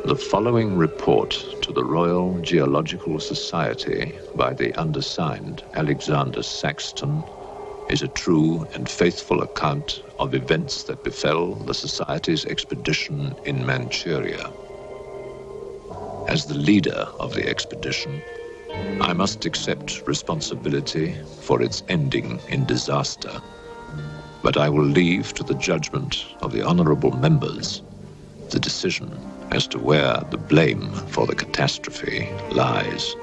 The following report to the Royal Geological Society by the undersigned Alexander Saxton is a true and faithful account of events that befell the Society's expedition in Manchuria. As the leader of the expedition, I must accept responsibility for its ending in disaster, but I will leave to the judgment of the honorable members the decision as to where the blame for the catastrophe lies.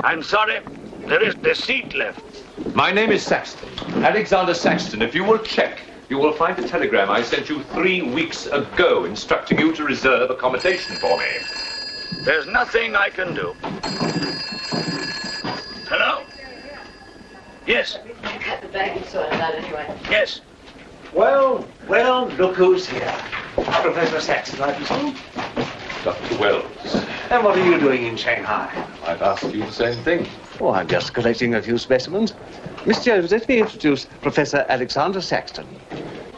I'm sorry, there is the seat left. My name is Saxton, Alexander Saxton. If you will check, you will find a telegram I sent you 3 weeks ago instructing you to reserve accommodation for me. There's nothing I can do. Hello? Yes. You cut the baggage sorted out anyway. Yes. Well, look who's here. Professor Saxton, I presume? Dr. Wells. And what are you doing in Shanghai? I've asked you the same thing. Oh, I'm just collecting a few specimens. Miss Jones, let me introduce Professor Alexander Saxton.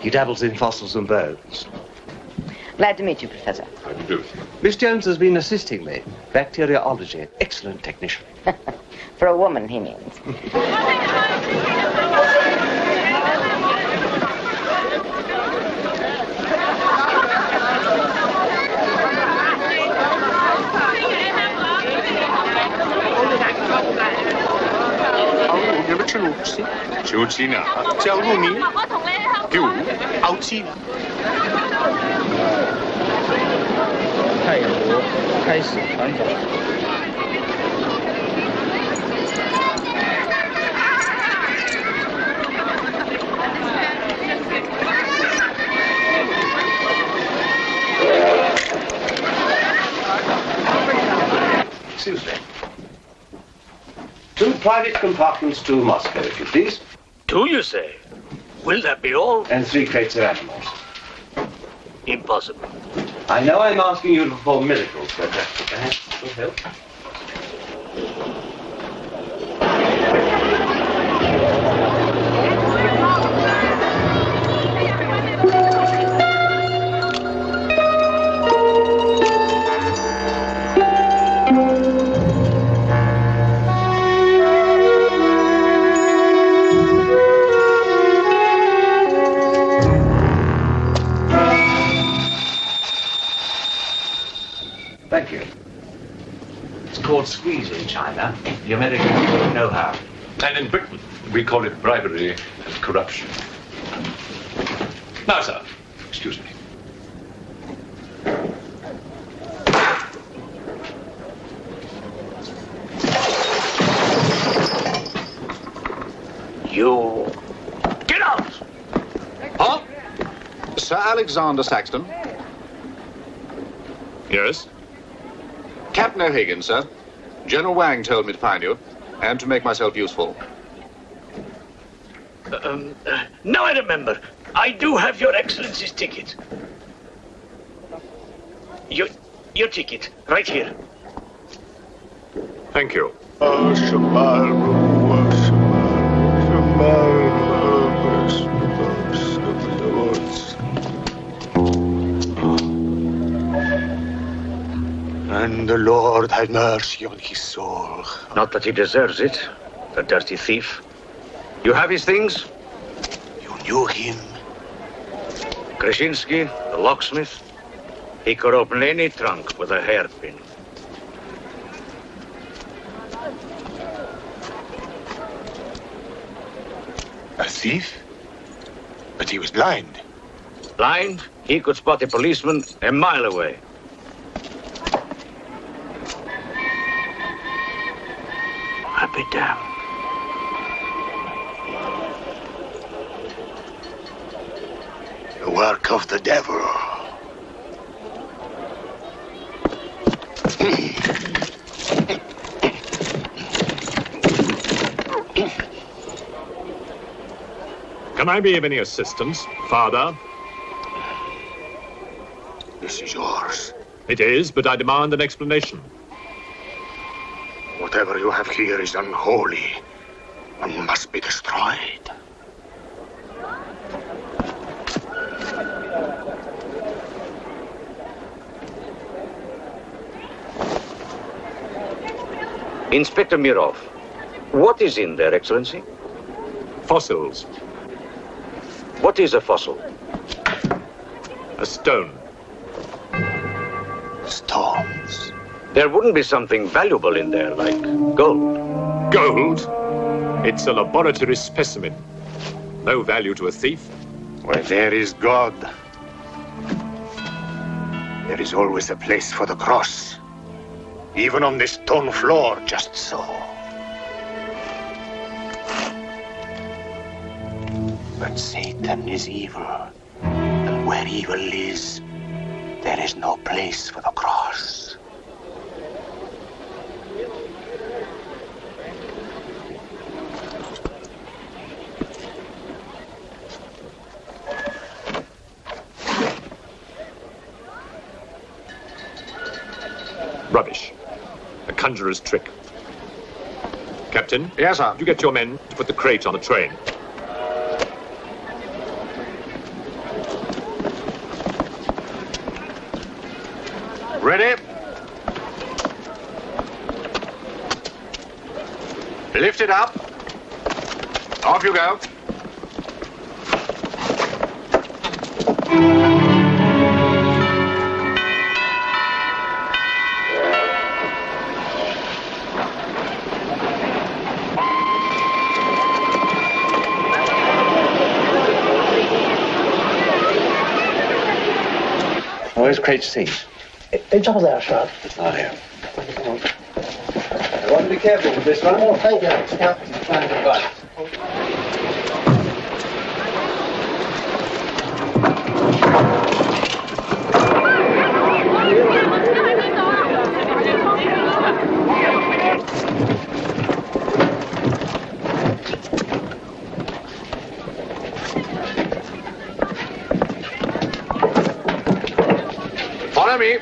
He dabbles in fossils and bones. Glad to meet you, Professor. How do you do? Miss Jones has been assisting me. Bacteriology. Excellent technician. For a woman, he means. Excuse me. 2 private compartments to Moscow, if you please. 2, you say? Will that be all? And 3 crates of animals. Impossible. I know I'm asking you to perform miracles, but perhaps it will help. called squeeze in China. The Americans don't know how. And in Britain, we call it bribery and corruption. Now, sir, excuse me. You... Get out! Huh? Sir Alexander Saxton. Yes? Captain O'Higgins, sir. General Wang told me to find you, and to make myself useful. Now I remember. I do have your Excellency's ticket. Your ticket, right here. Thank you. And the Lord have mercy on his soul. Not that he deserves it, the dirty thief. You have his things? You knew him? Krasinski, the locksmith. He could open any trunk with a hairpin. A thief? But he was blind. Blind, he could spot a policeman a mile away. I'll be damned. The work of the devil. Can I be of any assistance, Father? This is yours. It is, but I demand an explanation. Whatever you have here is unholy and must be destroyed. Inspector Mirov, what is in there, Excellency? Fossils. What is a fossil? A stone. Stones. There wouldn't be something valuable in there, like gold. Gold? It's a laboratory specimen. No value to a thief. Where there is God, there is always a place for the cross. Even on this stone floor, just so. But Satan is evil. And where evil is, there is no place for the cross. Rubbish. A conjurer's trick. Captain? Yes, sir. You get your men to put the crate on the train. Ready? Lift it up. Off you go. Where's crate C? It's over there, sir. Oh, yeah. I want to be careful with this one. Oh, thank you. Yeah. Right. Follow me.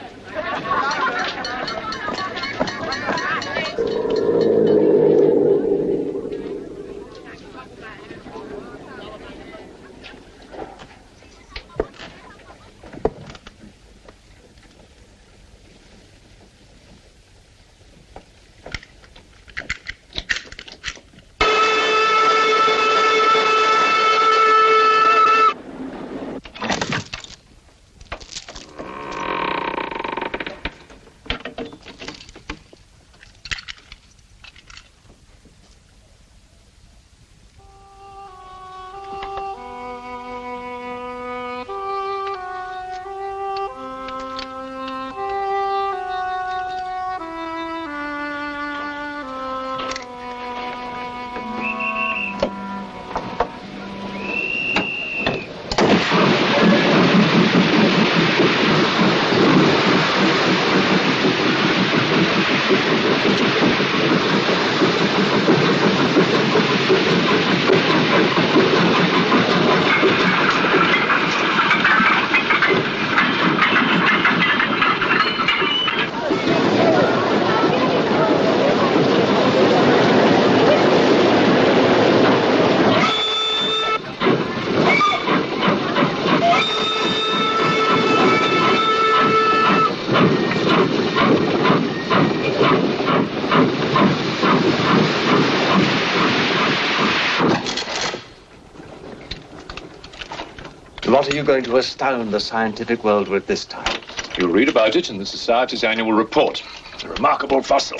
what are you going to astound the scientific world with this time? You'll read about it in the Society's annual report. It's a remarkable fossil.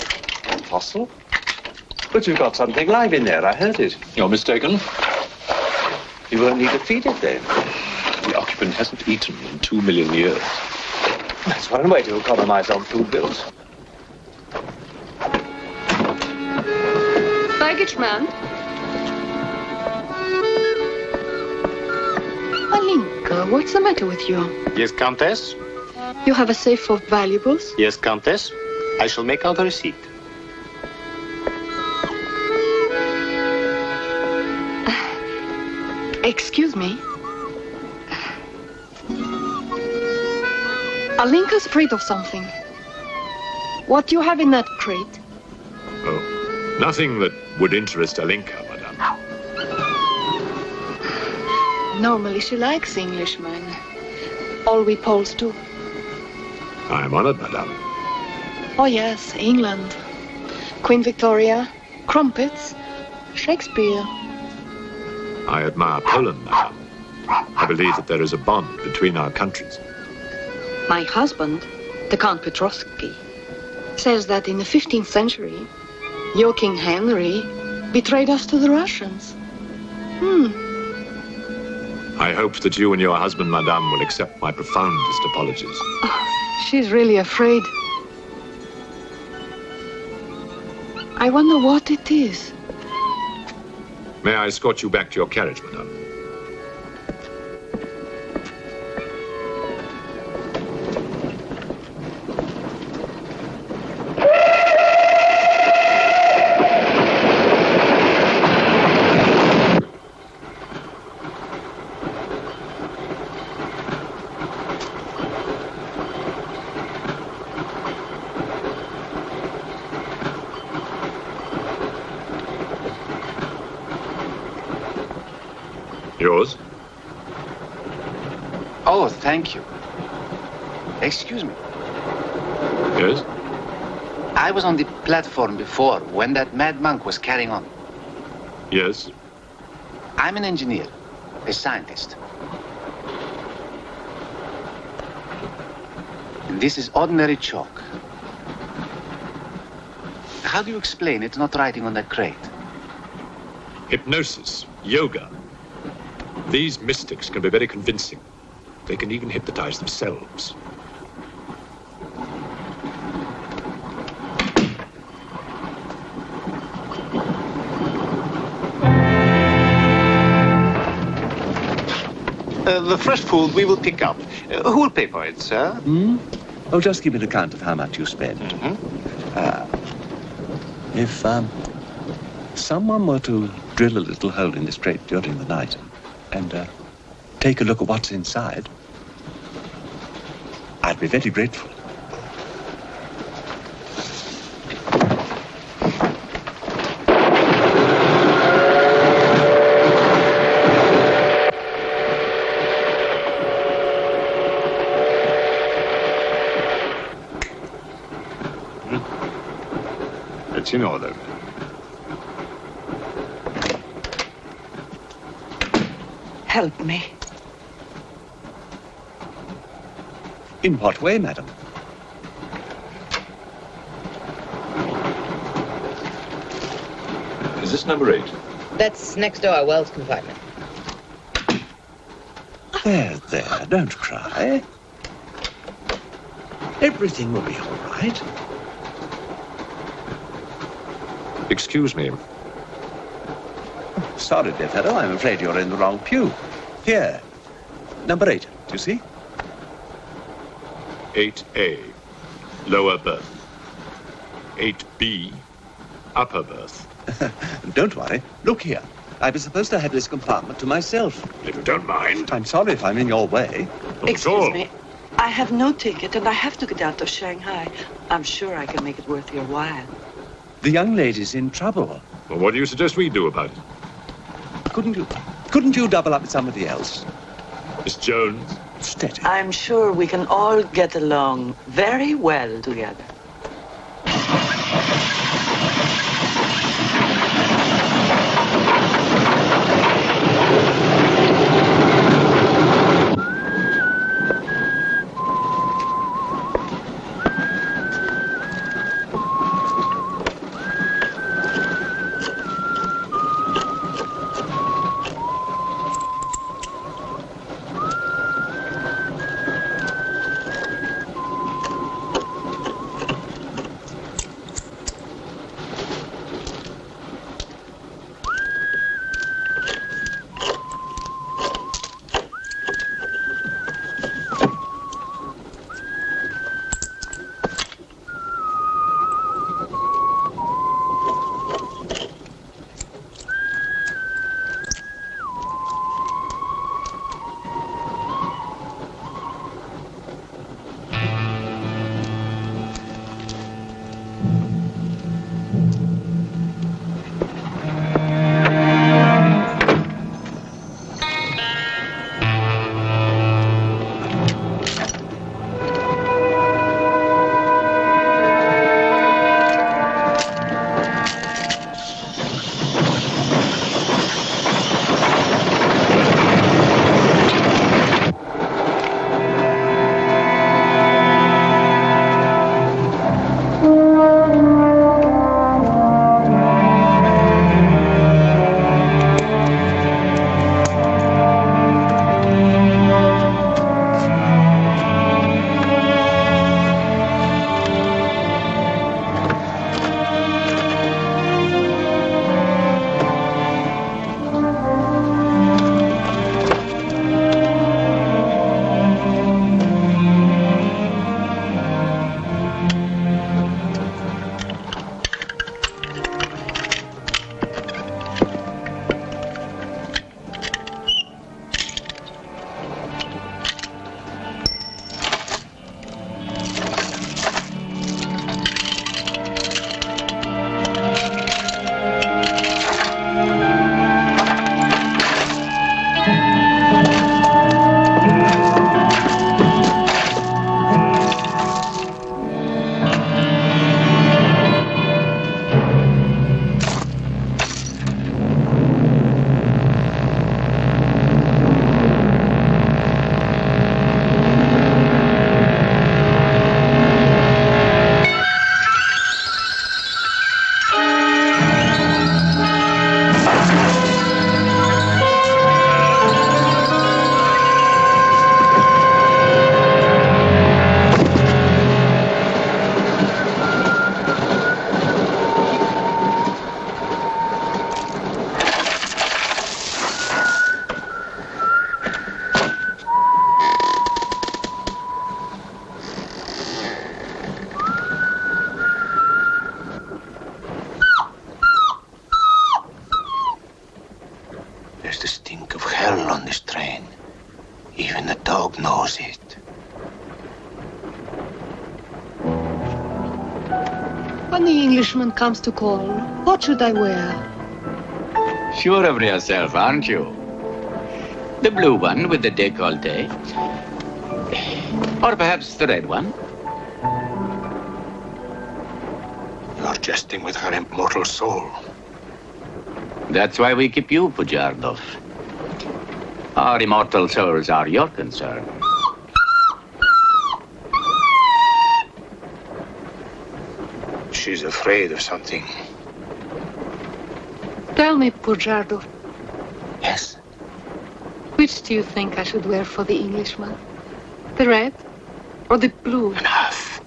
Fossil? But you've got something live in there, I heard it. You're mistaken. You won't need to feed it then. The occupant hasn't eaten in 2 million years. That's one way to economize on food bills. Baggage man. Alinka, what's the matter with you? Yes, Countess? You have a safe of valuables? Yes, Countess. I shall make out a receipt. Excuse me. Alinka's afraid of something. What do you have in that crate? Oh, nothing that would interest Alinka, madame. Normally she likes Englishmen. All we Poles do. I am honored, madame. Oh yes, England. Queen Victoria, crumpets, Shakespeare. I admire Poland, madame. I believe that there is a bond between our countries. My husband, the Count Petrovsky, says that in the 15th century, your King Henry betrayed us to the Russians. I hope that you and your husband, madame, will accept my profoundest apologies. Oh, she's really afraid. I wonder what it is. May I escort you back to your carriage, madame? Yours? Oh, thank you. Excuse me. Yes? I was on the platform before when that mad monk was carrying on. Yes? I'm an engineer, a scientist. And this is ordinary chalk. How do you explain it's not writing on that crate? Hypnosis, yoga. These mystics can be very convincing. They can even hypnotize themselves. The fresh food we will pick up. Who will pay for it, sir? Oh, just give me an account of how much you spend. If someone were to drill a little hole in this crate during the night and take a look at what's inside, I'd be very grateful. It's in order. Help me. In what way, madam? Is this number 8? That's next door, Wells compartment. There, don't cry. Everything will be all right. Excuse me. Sorry, dear fellow, I'm afraid you're in the wrong pew. Here, number 8, do you see? 8A, lower berth. 8B, upper berth. Don't worry. Look here. I was supposed to have this compartment to myself. If you don't mind. I'm sorry if I'm in your way. Not at all. Excuse me. I have no ticket and I have to get out of Shanghai. I'm sure I can make it worth your while. The young lady's in trouble. Well, what do you suggest we do about it? Couldn't you double up with somebody else? Miss Jones? Steady. I'm sure we can all get along very well together. when the Englishman comes to call, what should I wear? Sure of yourself, aren't you? The blue one with the décolleté. Or perhaps the red one. You're jesting with her immortal soul. That's why we keep you, Pujardov. Our immortal souls are your concern. She's afraid of something. Tell me, Pujardov, Yes. which do you think I should wear for the Englishman? The red or the blue? Enough.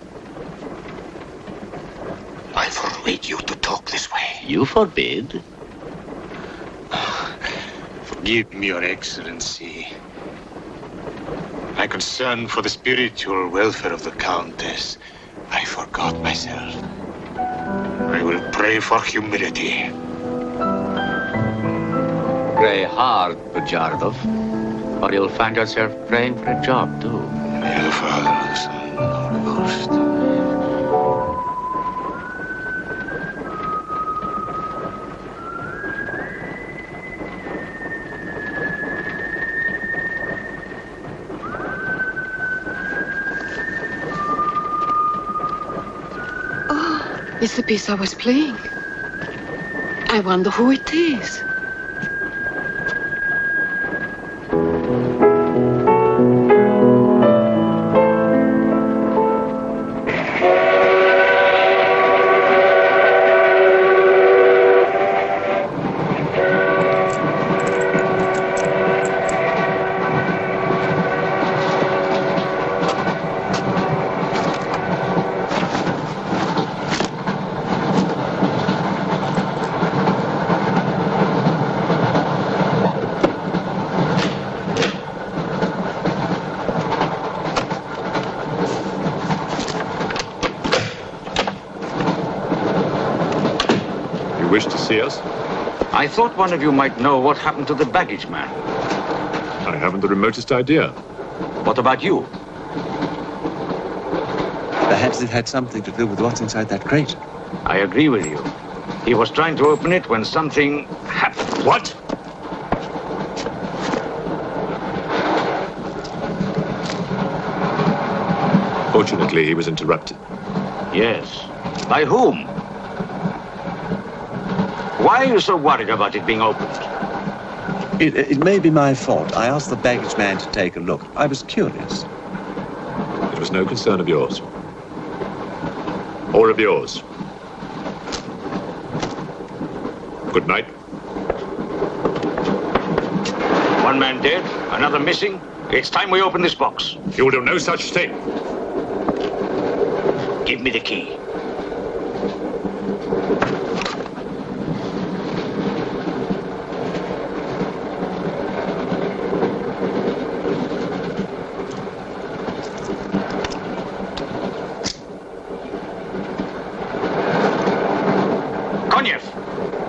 I forbid you to talk this way. You forbid? Forgive me, Your Excellency. My concern for the spiritual welfare of the Countess, I forgot myself. I will pray for humility. Pray hard, Pujardov, or you'll find yourself praying for a job, too. May the Father, the Son, and the Holy Ghost. It's the piece I was playing. I wonder who it is. Wish to see us? I thought one of you might know what happened to the baggage man. I haven't the remotest idea. What about you? Perhaps it had something to do with what's inside that crate. I agree with you. He was trying to open it when something happened. What? Fortunately, he was interrupted. Yes. By whom? Why are you so worried about it being opened? It may be my fault. I asked the baggage man to take a look. I was curious. It was no concern of yours. Or of yours. Good night. One man dead, another missing. It's time we open this box. You will do no such thing. Give me the key.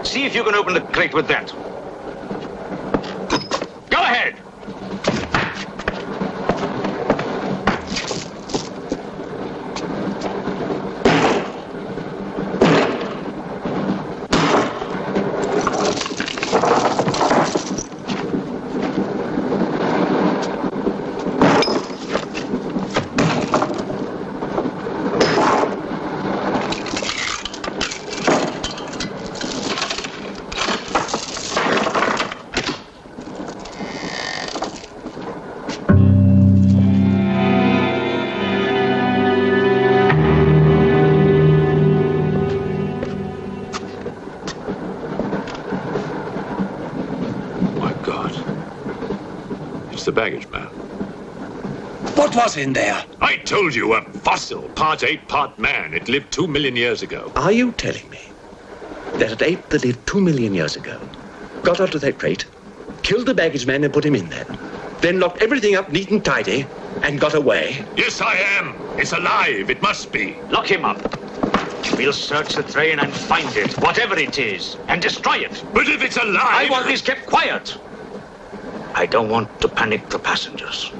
See if you can open the crate with that. Go ahead! The baggage man. What was in there? I told you, a fossil, part ape, part man. It lived 2 million years ago. Are you telling me that an ape that lived 2 million years ago got onto that crate, killed the baggage man and put him in there, then locked everything up neat and tidy and got away? Yes, I am. It's alive. It must be. Lock him up. We'll search the train and find it, whatever it is, and destroy it. But if it's alive... I want this kept quiet. I don't want to panic the passengers.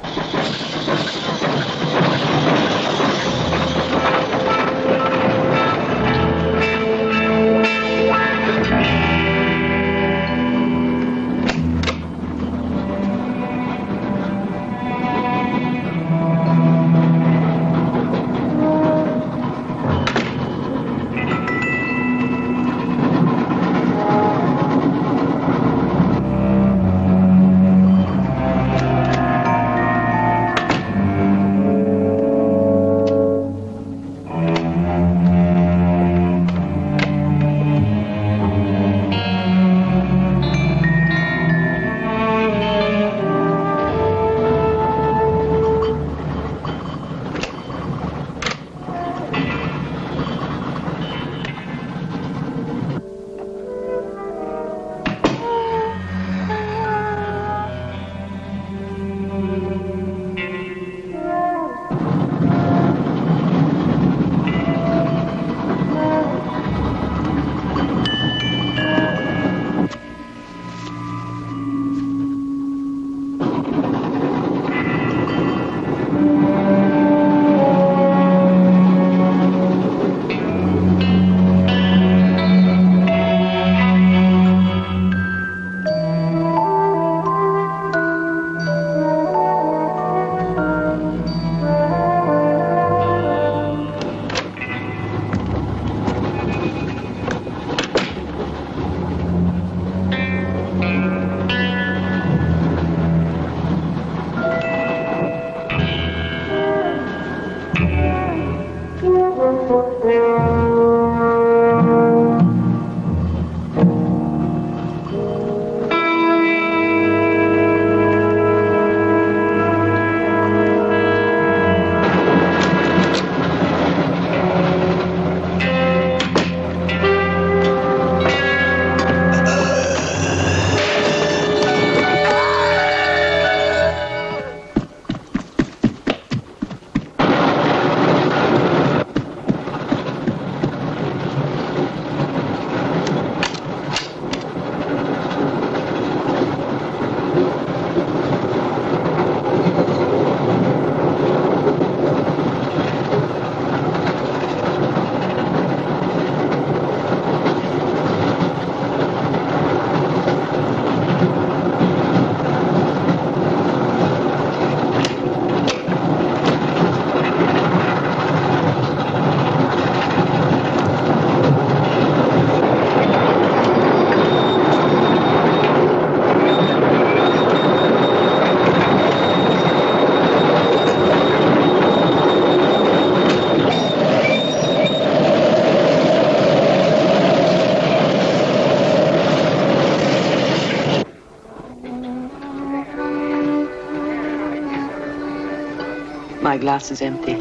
My glass is empty.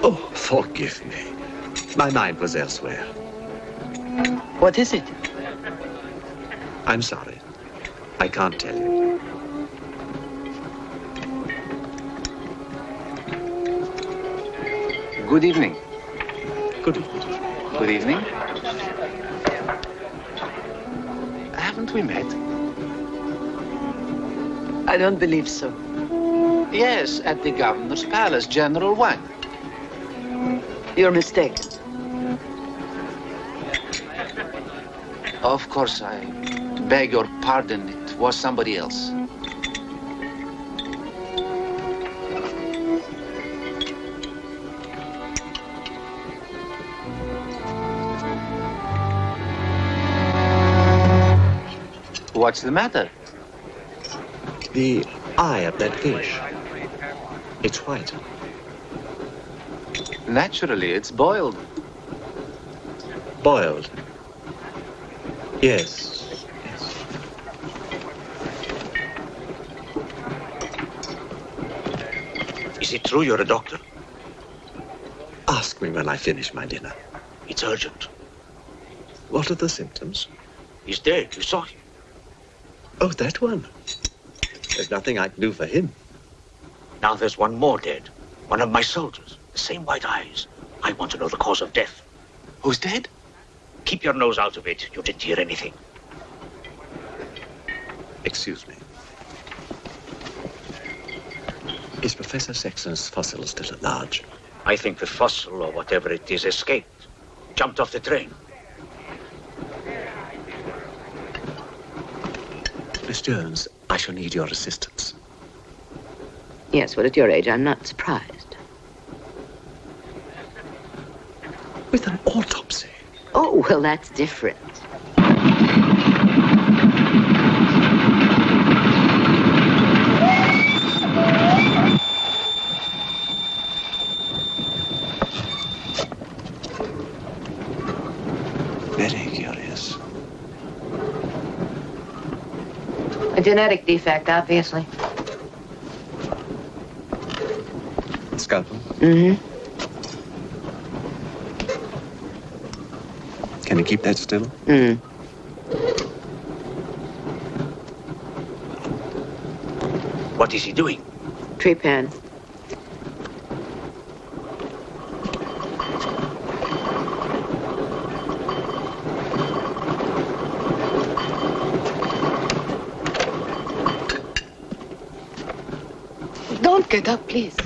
Oh, forgive me. My mind was elsewhere. What is it? I'm sorry. I can't tell you. Good evening. Good evening. Good evening. Haven't we met? I don't believe so. Yes, at the governor's palace, General Wang. You're mistaken. Of course, I beg your pardon. It was somebody else. What's the matter? The eye of that fish. It's white. Naturally, it's boiled. Boiled. Yes. Is it true you're a doctor? Ask me when I finish my dinner. It's urgent. What are the symptoms? He's dead. You saw him. Oh, that one. There's nothing I can do for him. Now there's one more dead. One of my soldiers. The same white eyes. I want to know the cause of death. Who's dead? Keep your nose out of it. You didn't hear anything. Excuse me. Is Professor Saxton's fossil still at large? I think the fossil, or whatever it is, escaped. Jumped off the train. Miss Jones, I shall need your assistance. Yes, well, at your age, I'm not surprised. With an autopsy? Oh, well, that's different. Very curious. A genetic defect, obviously. Scalpel? Mm-hmm. Can you keep that still? Mm. What is he doing? Trepan. Don't get up, please.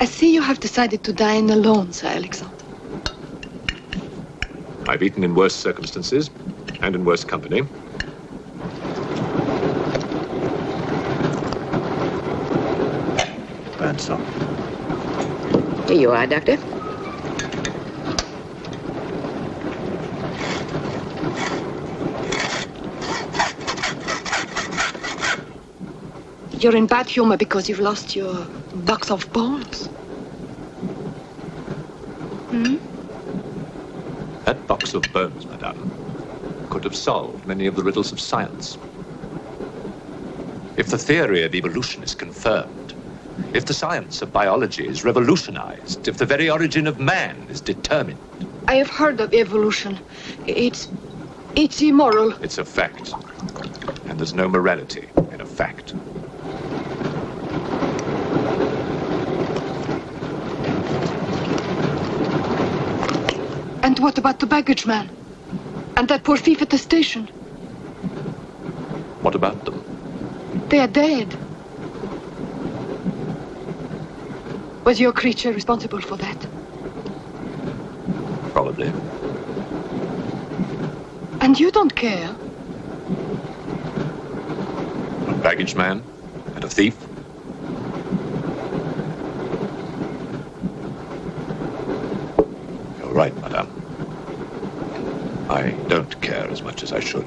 I see you have decided to dine alone, Sir Alexander. I've eaten in worse circumstances and in worse company. Burnt some. Here you are, Doctor. You're in bad humor because you've lost your box of bones. Hmm? That box of bones, madame, could have solved many of the riddles of science. If the theory of evolution is confirmed, if the science of biology is revolutionized, if the very origin of man is determined. I have heard of evolution. It's immoral. It's a fact. And there's no morality in a fact. And what about the baggage man? And that poor thief at the station? What about them? They are dead. Was your creature responsible for that? Probably. And you don't care? A baggage man and a thief? You're right, madame. I don't care as much as I should.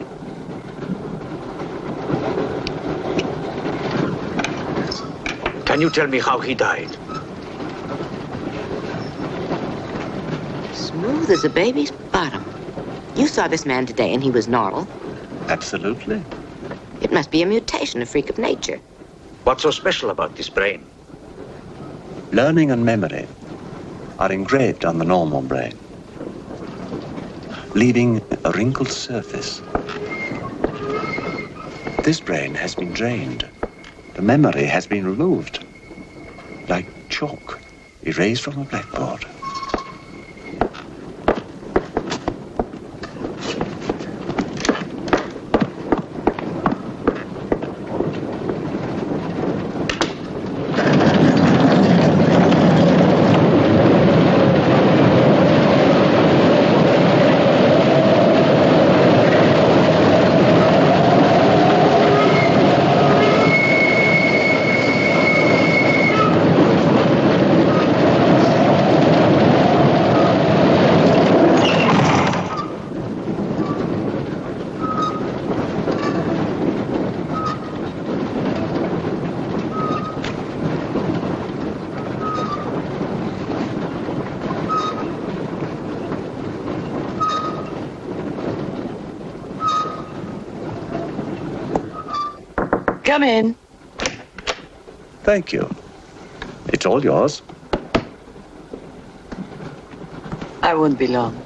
Can you tell me how he died? Smooth as a baby's bottom. You saw this man today and he was normal. Absolutely. It must be a mutation, a freak of nature. What's so special about this brain? Learning and memory are engraved on the normal brain, leaving a wrinkled surface. This brain has been drained. The memory has been removed, like chalk erased from a blackboard. Come in. Thank you. It's all yours. I won't be long.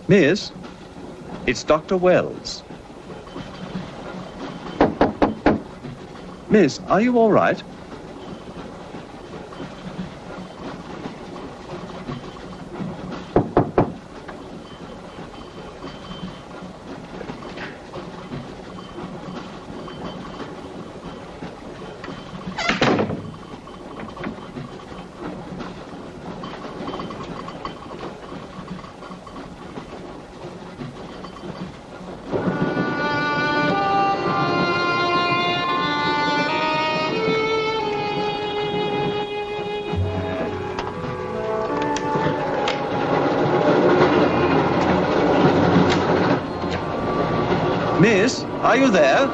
Miss, it's Dr. Wells. Miss, are you all right? Miss, are you there?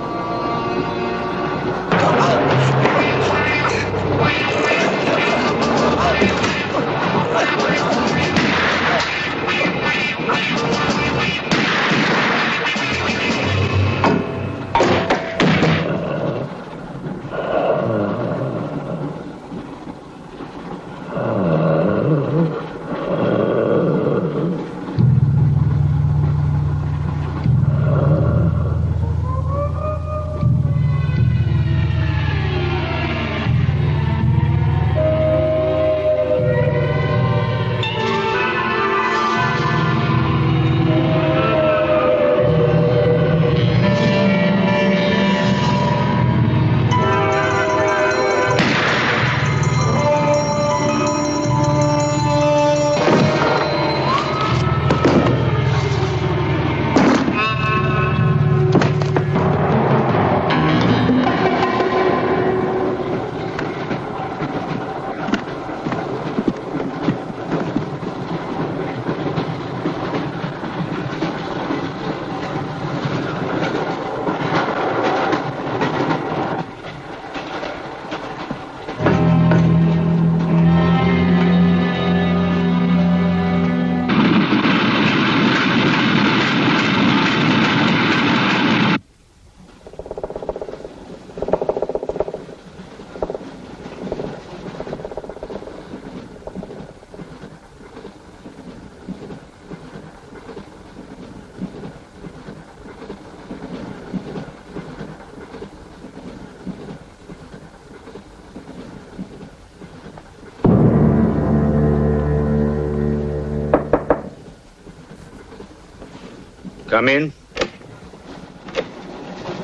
Come in.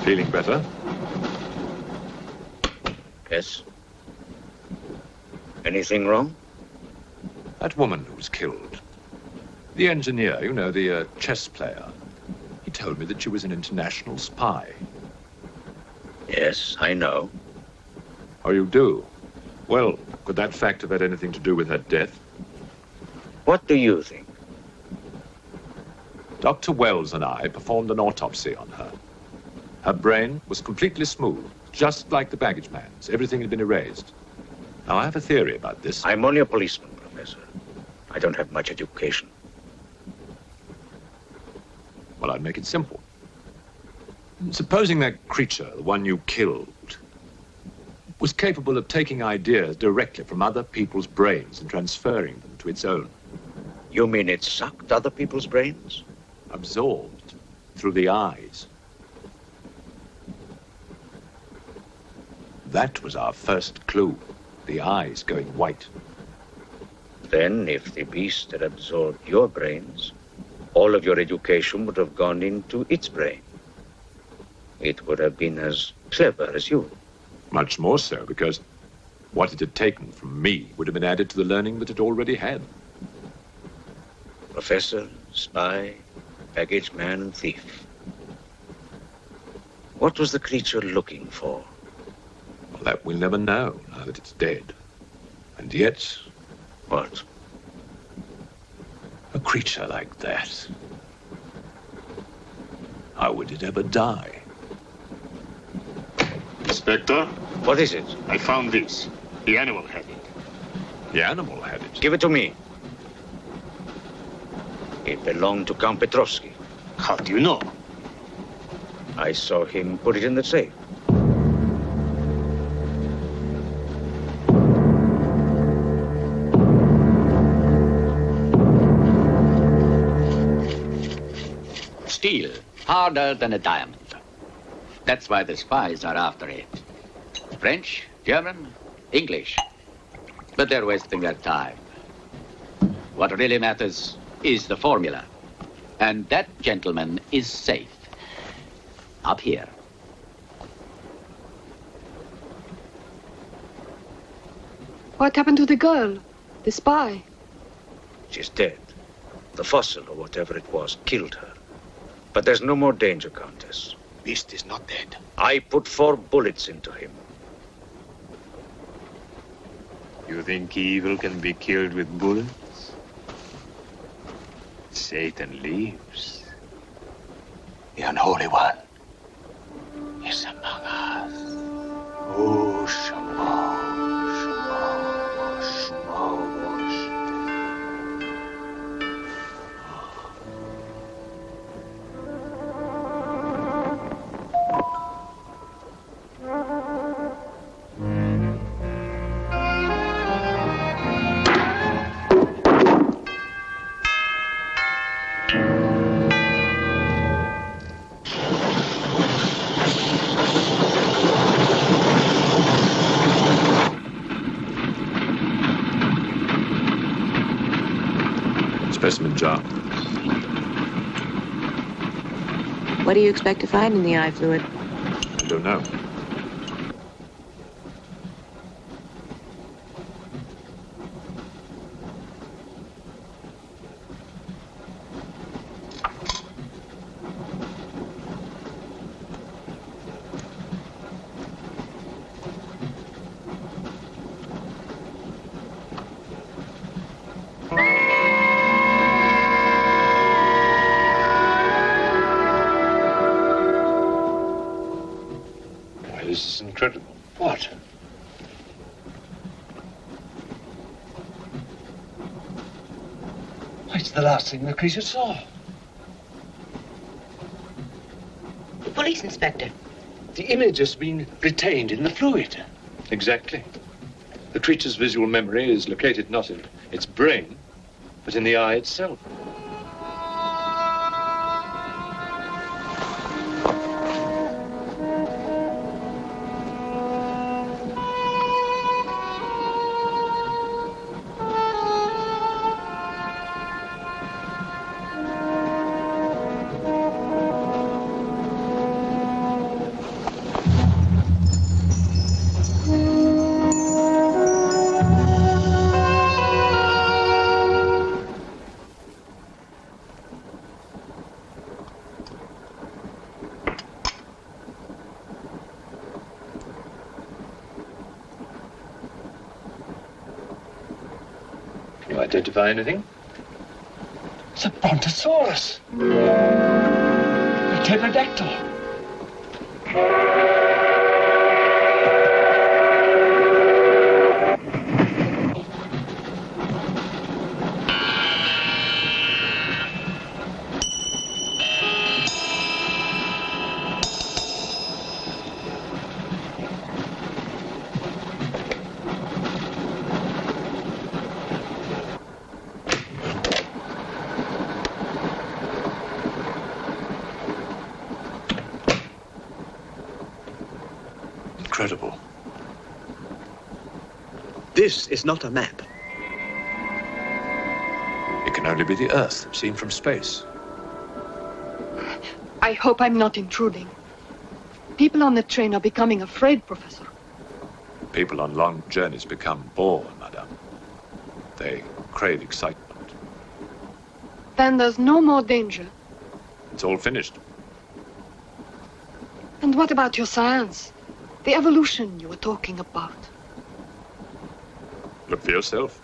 Feeling better? Yes. Anything wrong? That woman who was killed. The engineer, you know, the chess player. He told me that she was an international spy. Yes, I know. Oh, you do? Well, could that fact have had anything to do with her death? What do you think? Dr. Wells and I performed an autopsy on her. Her brain was completely smooth, just like the baggage man's. Everything had been erased. Now, I have a theory about this. I'm only a policeman, Professor. I don't have much education. Well, I'd make it simple. Supposing that creature, the one you killed, was capable of taking ideas directly from other people's brains and transferring them to its own. You mean it sucked other people's brains? Absorbed through the eyes. That was our first clue. The eyes going white. Then, if the beast had absorbed your brains, all of your education would have gone into its brain. It would have been as clever as you. Much more so, because what it had taken from me would have been added to the learning that it already had. Professor, spy, baggage man, and thief. What was the creature looking for? Well, that we'll never know, now that it's dead. And yet... What? A creature like that. How would it ever die? Inspector? What is it? I found this. The animal had it. The animal had it? Give it to me. It belonged to Count Petrovsky. How do you know? I saw him put it in the safe. Steel, harder than a diamond. That's why the spies are after it. French, German, English. But they're wasting their time. What really matters is the formula. And that gentleman is safe. Up here. What happened to the girl? The spy? She's dead. The fossil, or whatever it was, killed her. But there's no more danger, Countess. Beast is not dead. I put 4 bullets into him. You think evil can be killed with bullets? Satan lives. The unholy one is among us. Oh, Shamo, Shamo, Shamo. Specimen jar. What do you expect to find in the eye fluid? I don't know. This is incredible. What? It's the last thing the creature saw. The police inspector. The image has been retained in the fluid. Exactly. The creature's visual memory is located not in its brain, but in the eye itself. identify anything? It's a brontosaurus. A pterodactyl. Incredible. This is not a map. It can only be the Earth, seen from space. I hope I'm not intruding. People on the train are becoming afraid, Professor. People on long journeys become bored, madame. They crave excitement. Then there's no more danger. It's all finished. And what about your science? The evolution you were talking about. Look for yourself.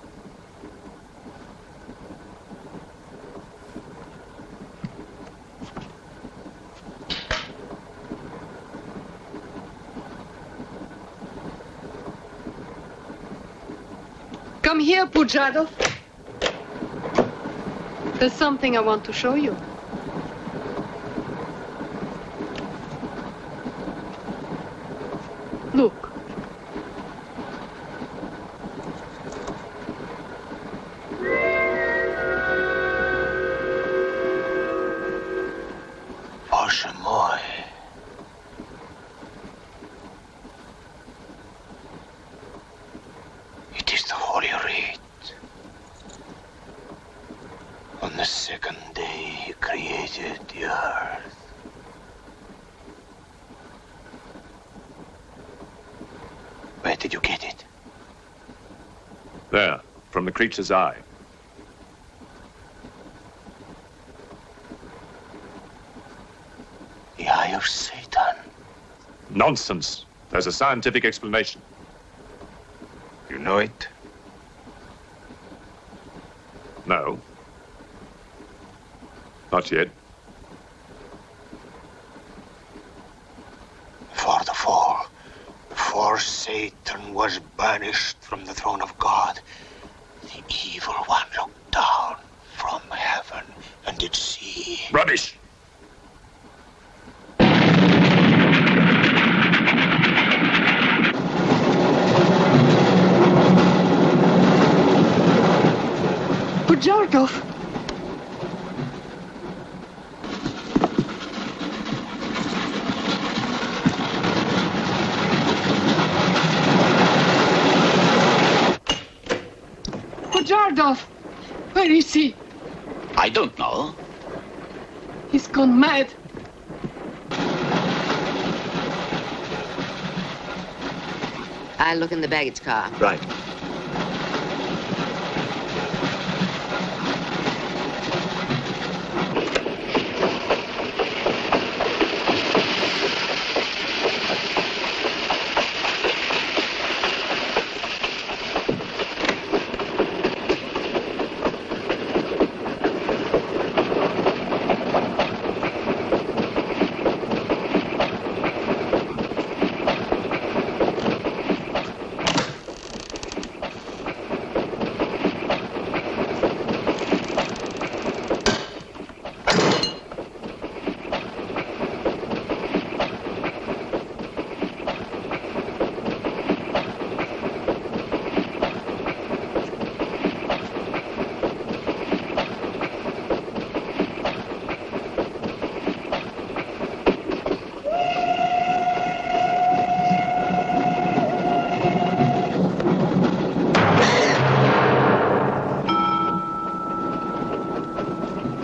Come here, Pujadov. There's something I want to show you. Look. Bоже мой. It is the Holy Rite. On the second day he created the earth. Where did you get it? There, from the creature's eye. The eye of Satan. Nonsense. There's a scientific explanation. You know it? No. Not yet. For the fall, before Satan was banished from the throne of God, the evil one looked down from heaven and did see. Rubbish! Pujadov! Pujadov! Where is he? I don't know. He's gone mad. I'll look in the baggage car. Right.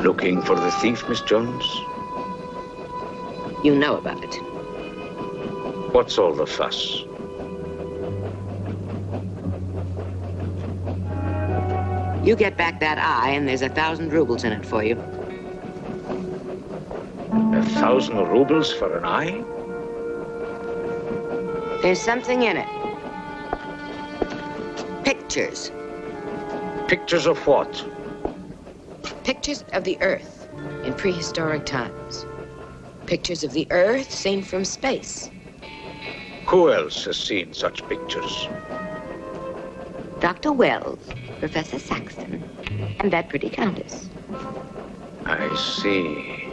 Looking for the thief, Miss Jones? You know about it. What's all the fuss? You get back that eye, and there's 1,000 rubles in it for you. 1,000 rubles for an eye? There's something in it. Pictures. Pictures of what? Pictures of the Earth in prehistoric times. Pictures of the Earth seen from space. Who else has seen such pictures? Dr. Wells, Professor Saxton, and that pretty countess. I see.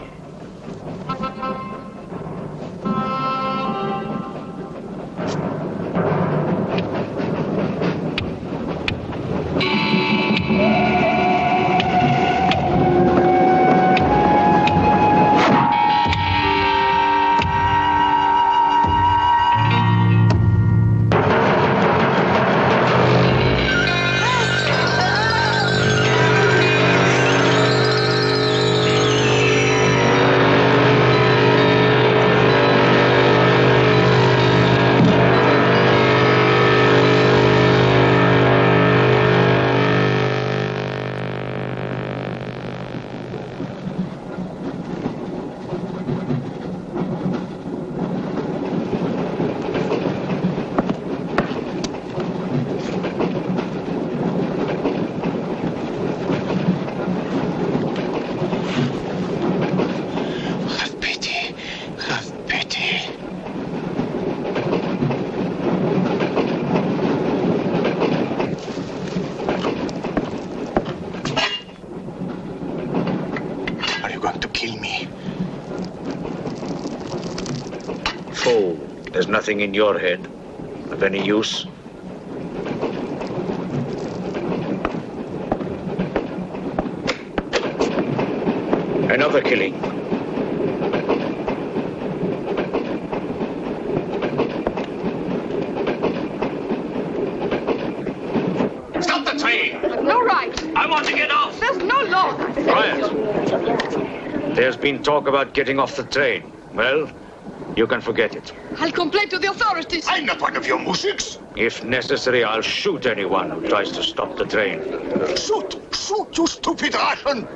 There's nothing in your head of any use. Another killing. Stop the train! No right. I want to get off! There's no law. Quiet. There's been talk about getting off the train. Well, you can forget it. I'll complain to the authorities. I'm not one of your musics. If necessary, I'll shoot anyone who tries to stop the train. Shoot! Shoot, you stupid Russian!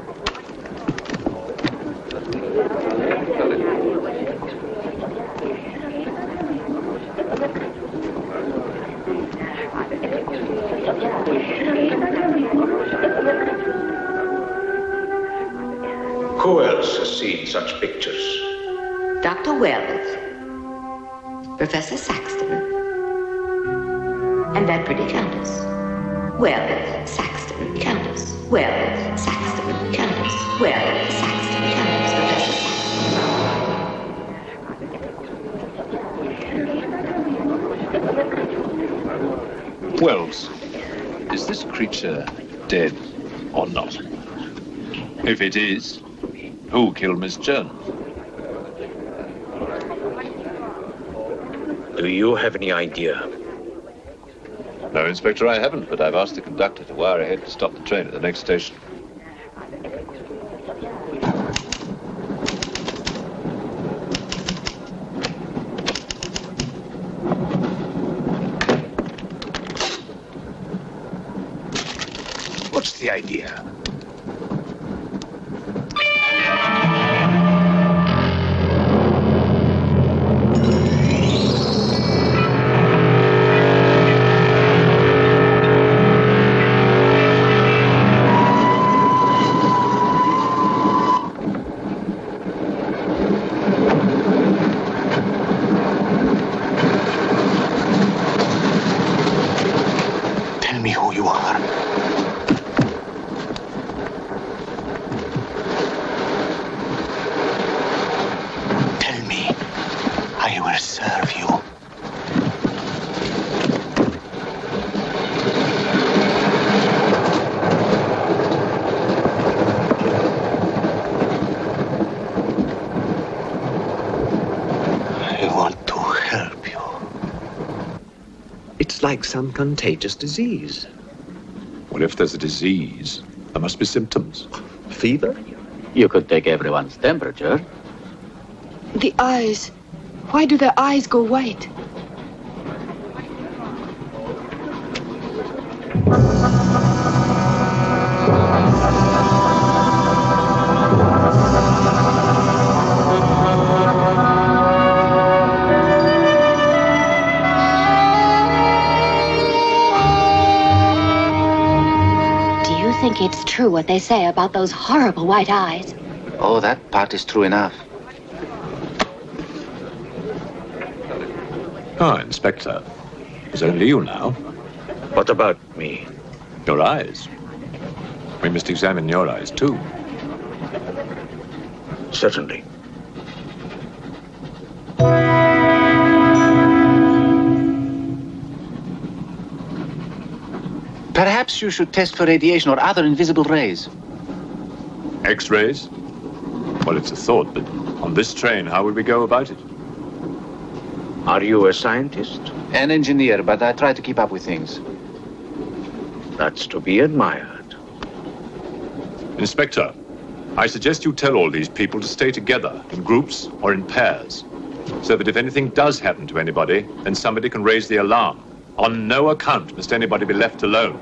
Who else has seen such pictures? Dr. Wells, Professor Saxton, and that pretty countess. Wells, Saxton, countess. Wells, Saxton, countess. Wells, Saxton, countess. Professor Saxton. Wells, is this creature dead or not? If it is, who killed Miss Jones? Do you have any idea? No, Inspector, I haven't, but I've asked the conductor to wire ahead to stop the train at the next station. What's the idea? Tell me who you are. Tell me, I will serve you. I want to help you. It's like some contagious disease. Well, if there's a disease, there must be symptoms. Fever? You could take everyone's temperature. The eyes. Why do their eyes go white? Do you it's true what they say about those horrible white eyes. Oh, that part is true enough. Ah, Inspector. It's only you now. What about me? Your eyes. We must examine your eyes, too. Certainly. Perhaps you should test for radiation or other invisible rays. X-rays? Well, it's a thought, but on this train, how would we go about it? Are you a scientist? An engineer, but I try to keep up with things. That's to be admired. Inspector, I suggest you tell all these people to stay together, in groups or in pairs, so that if anything does happen to anybody, then somebody can raise the alarm. On no account must anybody be left alone.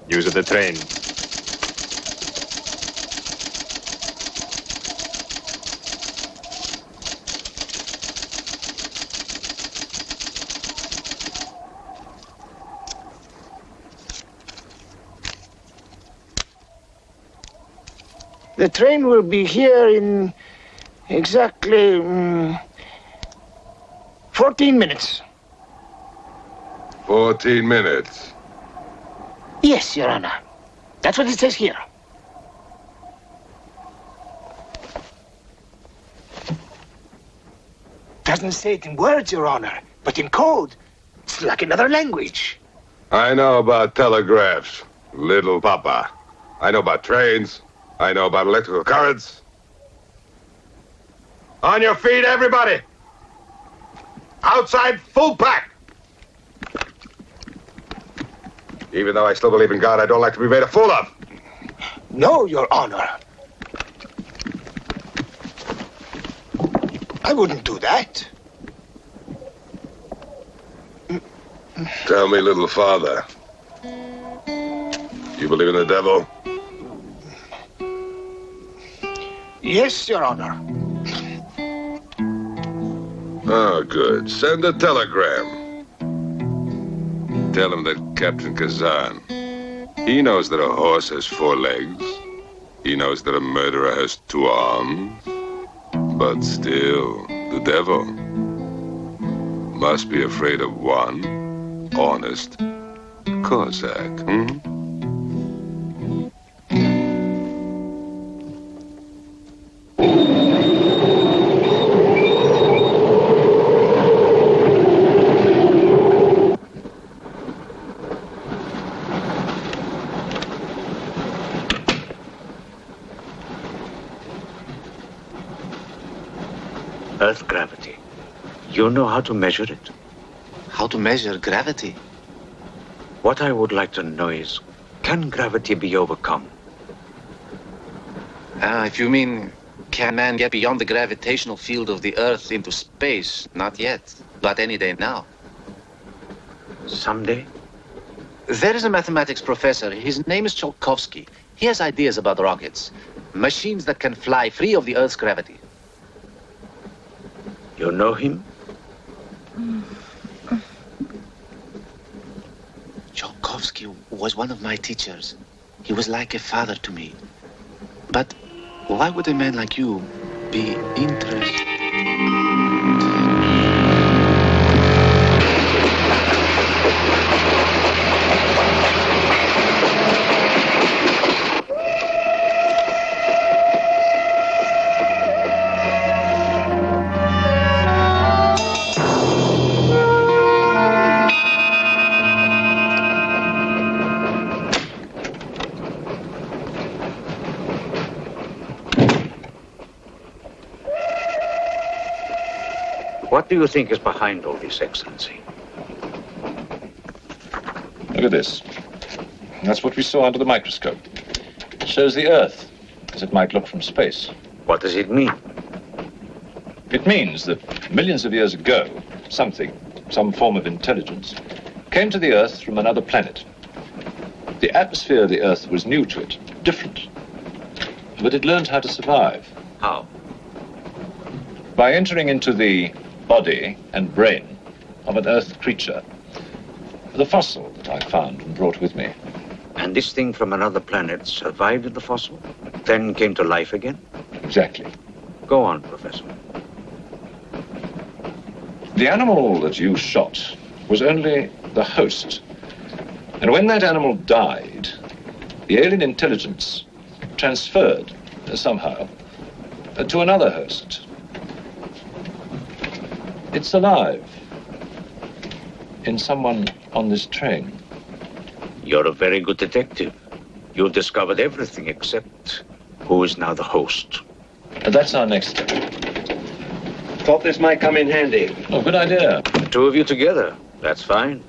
Use of the train. The train will be here in exactly 14 minutes. 14 minutes. Yes, Your Honor. That's what it says here. Doesn't say it in words, Your Honor, but in code. It's like another language. I know about telegraphs, little papa. I know about trains. I know about electrical currents. On your feet, everybody! Outside, full pack! Even though I still believe in God, I don't like to be made a fool of. No, Your Honor. I wouldn't do that. Tell me, little father. You believe in the devil? Yes, Your Honor. Oh, good. Send a telegram. Tell him that Captain Kazan, he knows that a horse has 4 legs. He knows that a murderer has 2 arms. But still, the devil must be afraid of one honest Cossack. Earth gravity. You know how to measure it? How to measure gravity? What I would like to know is, can gravity be overcome? If you mean, can man get beyond the gravitational field of the Earth into space? Not yet, but any day now. Someday? There is a mathematics professor. His name is Tsiolkovsky. He has ideas about rockets. Machines that can fly free of the Earth's gravity. You know him? Tsiolkovsky was one of my teachers. He was like a father to me. But why would a man like you be interested? What do you think is behind all this, Excellency? Look at this. That's what we saw under the microscope. It shows the Earth as it might look from space. What does it mean? It means that millions of years ago, some form of intelligence, came to the Earth from another planet. The atmosphere of the Earth was new to it, different. But it learned how to survive. How? By entering into the body and brain of an Earth creature. The fossil that I found and brought with me. And this thing from another planet survived in the fossil, then came to life again? Exactly. Go on, Professor. The animal that you shot was only the host. And when that animal died, the alien intelligence transferred somehow to another host. It's alive in someone on this train. You're a very good detective. You've discovered everything except who is now the host. And that's our next step. Thought this might come in handy. Oh, good idea. The two of you together, that's fine.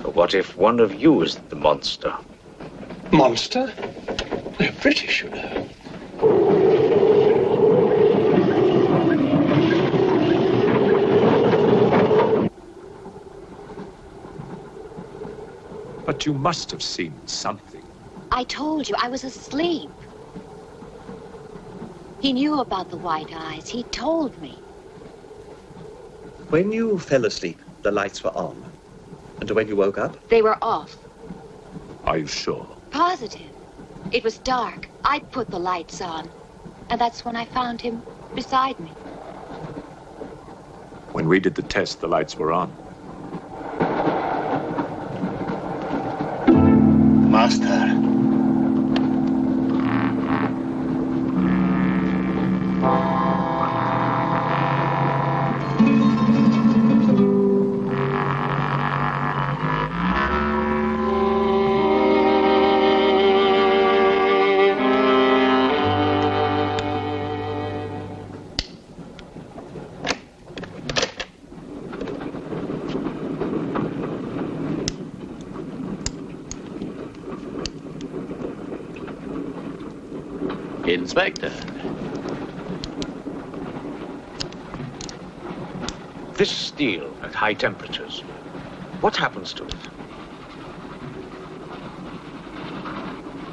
But what if one of you is the monster? Monster? They're British, you know. But you must have seen something. I told you, I was asleep. He knew about the white eyes. He told me. When you fell asleep, the lights were on. And when you woke up? They were off. Are you sure? Positive. It was dark. I put the lights on. And that's when I found him beside me. When we did the test, the lights were on. Master. Inspector. This steel at high temperatures, what happens to it?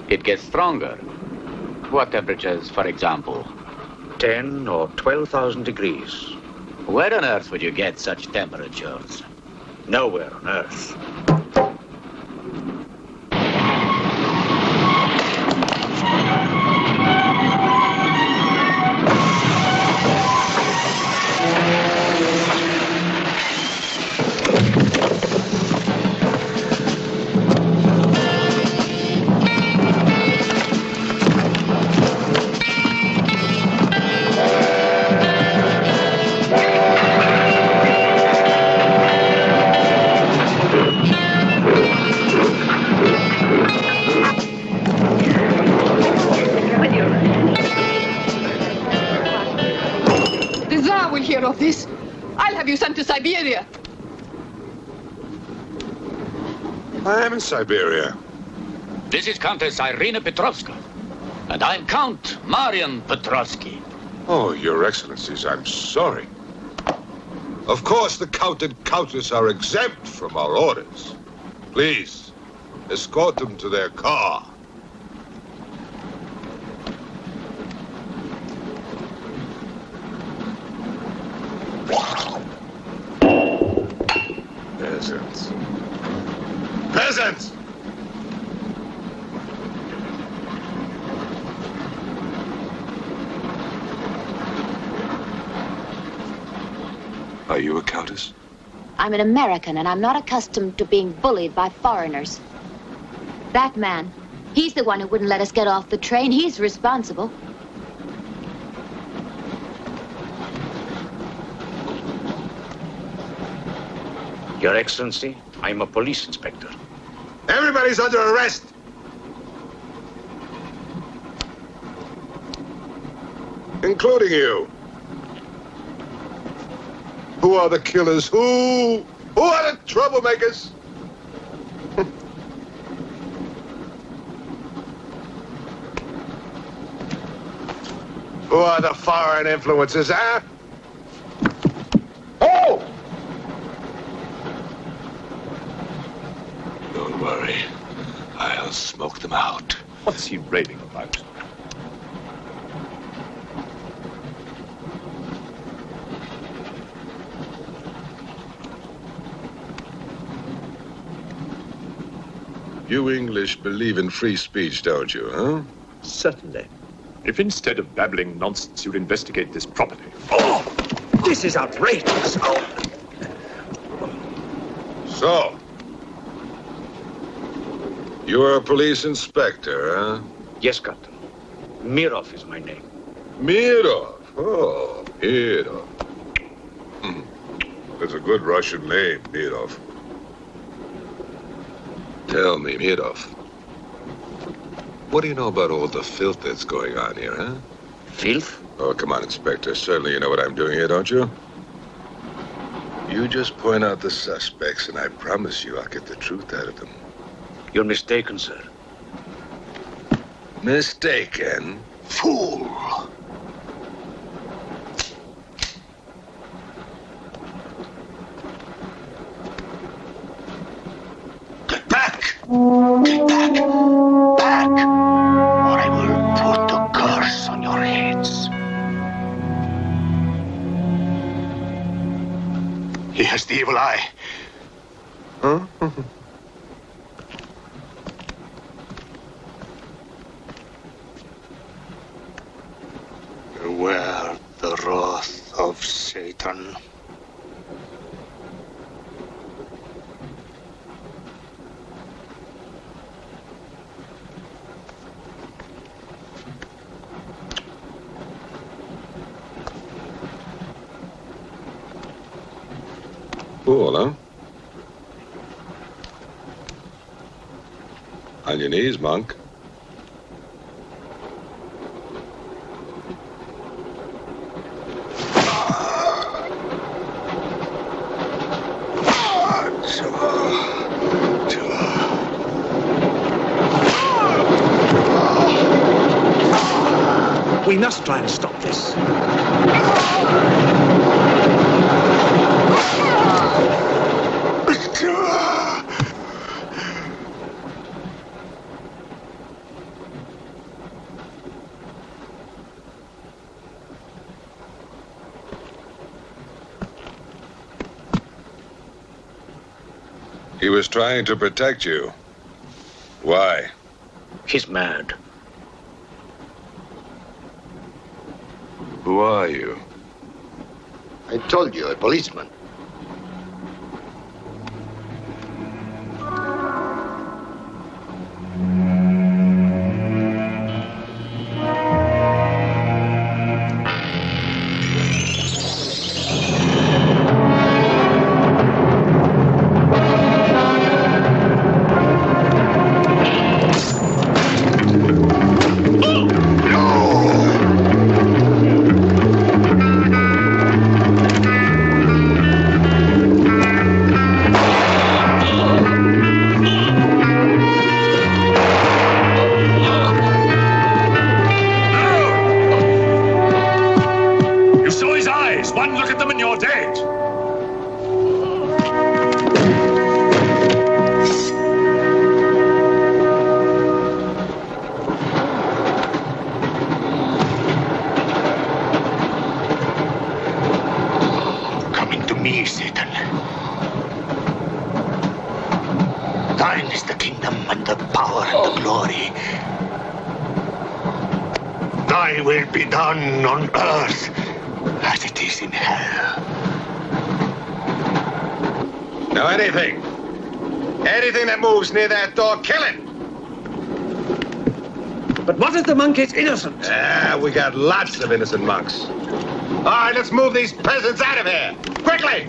It gets stronger. What temperatures, for example? 10 or 12,000 degrees. Where on earth would you get such temperatures? Nowhere on earth. Of this, I'll have you sent to Siberia. I am in Siberia. This is Countess Irina Petrovska, and I'm Count Marian Petrovsky. Oh, Your Excellencies, I'm sorry. Of course, the Count and Countess are exempt from our orders. Please, escort them to their car. Peasants. Peasants! Are you a countess? I'm an American, and I'm not accustomed to being bullied by foreigners. That man, he's the one who wouldn't let us get off the train. He's responsible. Your Excellency, I'm a police inspector. Everybody's under arrest! Including you. Who are the killers? Who are the troublemakers? Who are the foreign influences, huh? Oh! Don't worry. I'll smoke them out. What's he raving about? You English believe in free speech, don't you, huh? Certainly. If instead of babbling nonsense, you'd investigate this properly. Oh! This is outrageous! Oh! So, you're a police inspector, huh? Yes, Captain. Mirov is my name. Mirov? Oh, Mirov. That's a good Russian name, Mirov. Tell me, Mirov, what do you know about all the filth that's going on here, huh? Filth? Oh, come on, Inspector. Certainly you know what I'm doing here, don't you? You just point out the suspects, and I promise you I'll get the truth out of them. You're mistaken, sir. Mistaken? Fool! Get back! Get back! Back! Or I will put the curse on your heads. He has the evil eye. Huh? Beware the wrath of Satan. Cool, huh? On your knees, monk. We must try and stop this. He was trying to protect you. Why? He's mad. Who are you? I told you, a policeman. Near that door, kill it! But what if the monk is innocent? We got lots of innocent monks. All right, let's move these peasants out of here! Quickly!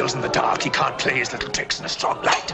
skills in the dark. He can't play his little tricks in a strong light.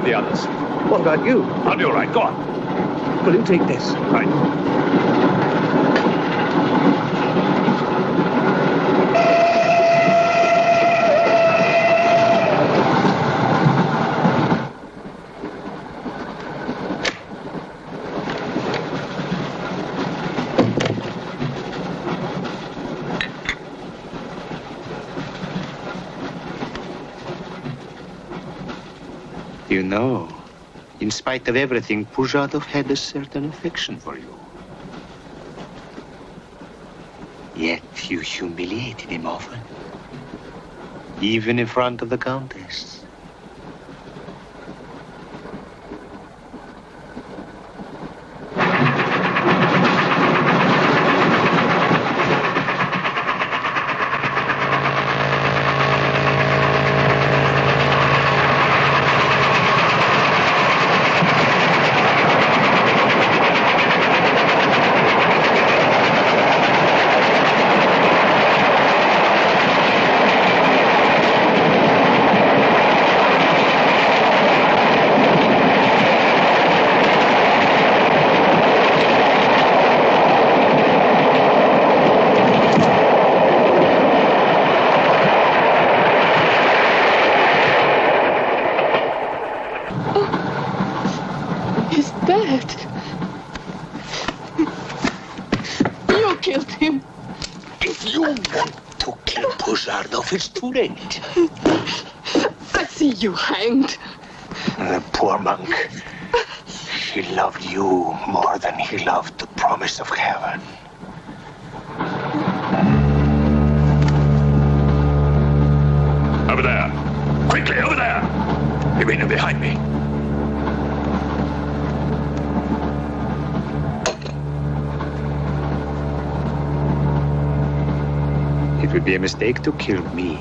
The others. What about you? I'll be all right. Go on. Will you take this? Right. You know, in spite of everything, Pujatov had a certain affection for you. Yet you humiliated him often, even in front of the Countess. It's too late. I see you hanged. The poor monk. He loved you more than he loved the promise of heaven. Over there. Quickly, over there. You mean behind me? It would be a mistake to kill me.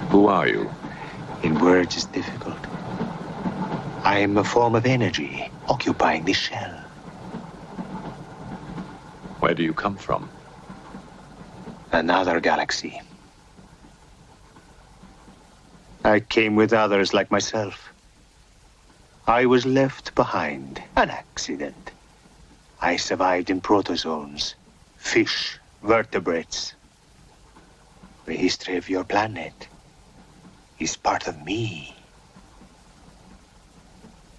Who are you? In words, it's difficult. I am a form of energy occupying this shell. Where do you come from? Another galaxy. I came with others like myself. I was left behind. An accident. I survived in protozoans, fish, vertebrates. The history of your planet is part of me.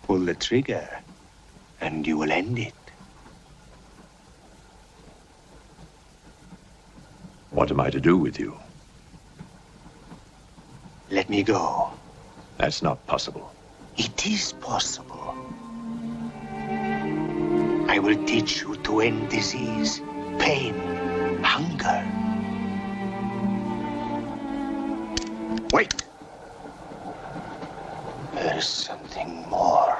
Pull the trigger, and you will end it. What am I to do with you? Let me go. That's not possible. It is possible. I will teach you to end disease, pain, hunger. Wait! There is something more.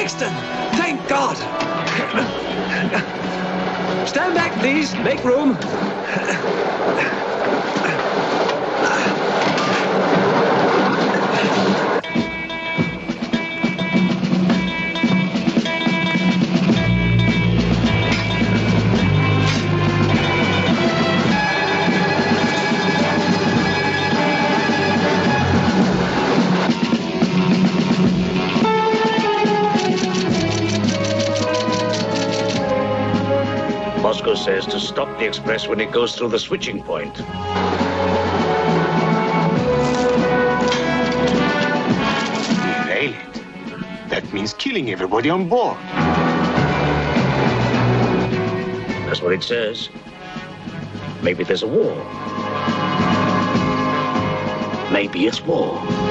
Saxton! Thank God! Stand back, please. Make room. Moscow says to stop the express when it goes through the switching point. Derail it. That means killing everybody on board. That's what it says. Maybe there's a war. Maybe it's war.